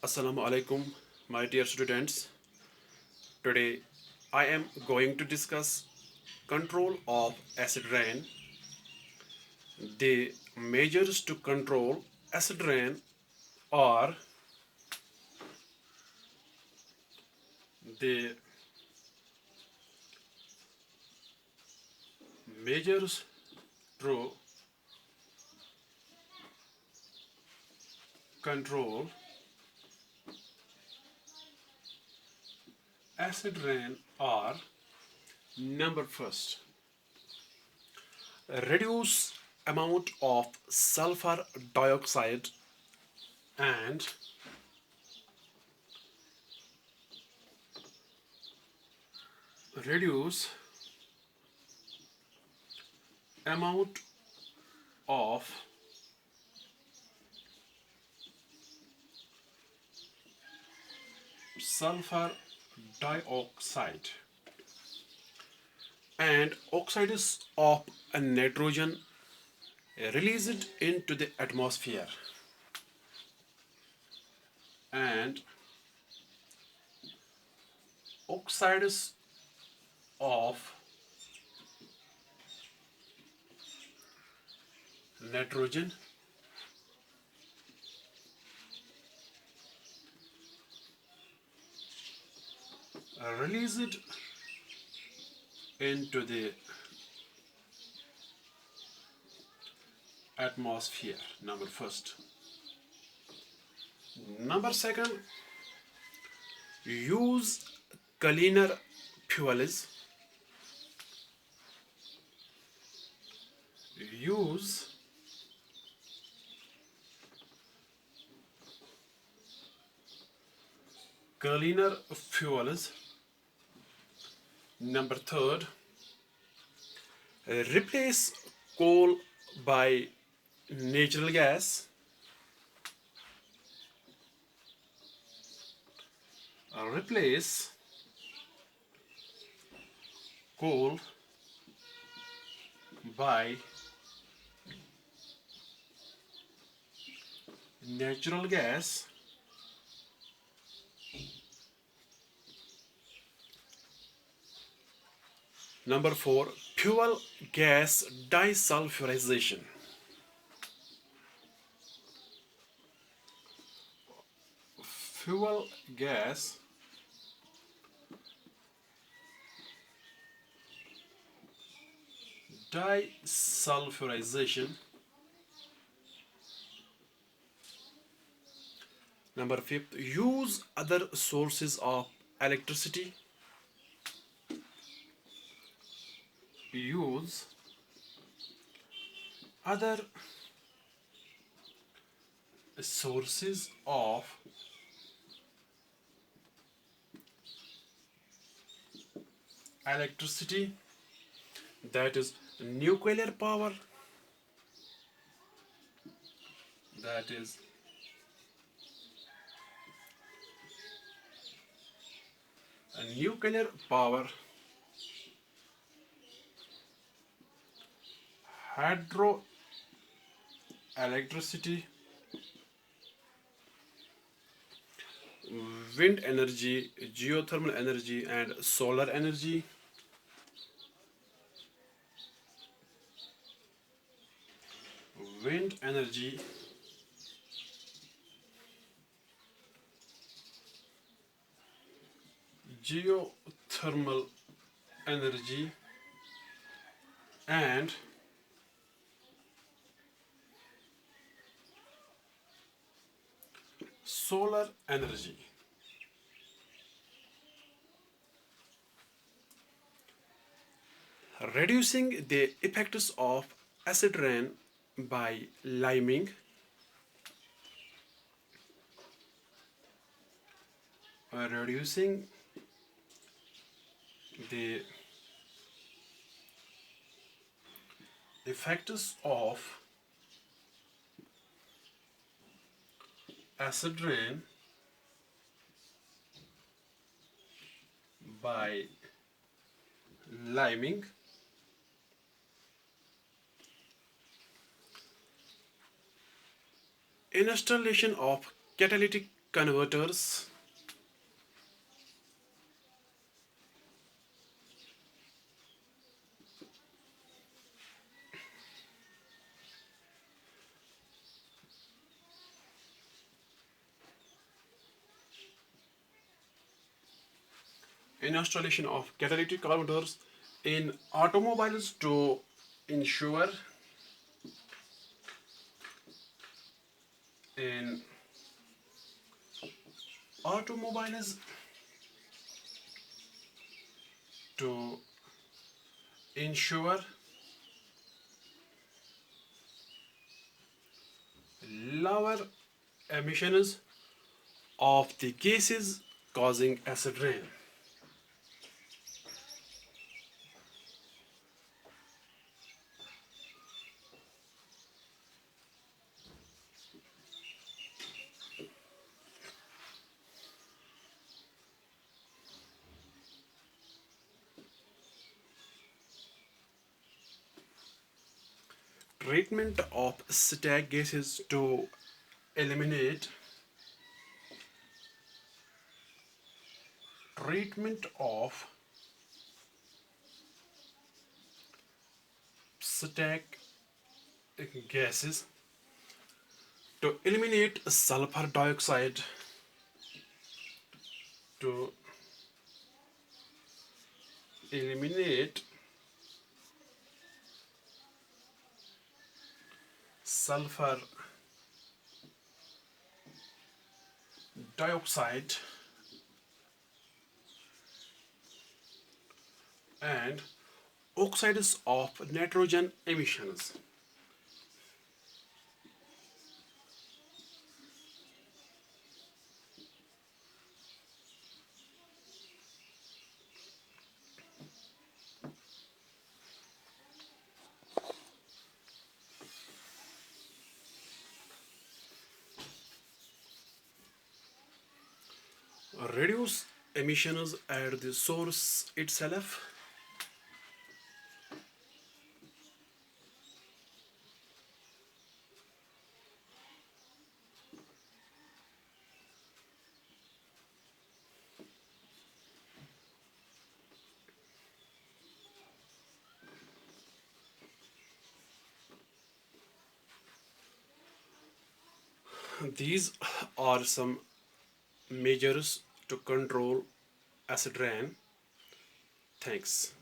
Assalamu alaikum, my dear students. Today I am going to discuss control of acid rain. The measures to control acid rain are the measures to control acid rain are number first, reduce amount of sulfur dioxide and reduce amount of sulfur dioxide and oxides of nitrogen released into the atmosphere, and oxides of nitrogen released into the atmosphere. Number first. Number second, use cleaner fuels. Use cleaner fuels. Number third, replace coal by natural gas. Replace coal by natural gas. Number four, fuel gas desulfurization. Fuel gas desulfurization. Number fifth, use other sources of electricity. Use other sources of electricity, that is nuclear power, that is a nuclear power, hydroelectricity, wind energy, geothermal energy, and solar energy. Wind energy, geothermal energy, and solar energy. Reducing the effects of acid rain by liming, reducing the effects of acid rain by liming, installation of catalytic converters, installation of catalytic converters in automobiles to ensure in automobiles to ensure lower emissions of the gases causing acid rain. Treatment of stack gases to eliminate treatment of stack gases to eliminate sulfur dioxide to eliminate sulfur dioxide and oxides of nitrogen emissions. Reduce emissions at the source itself. These are some measures to control acid rain. Thanks.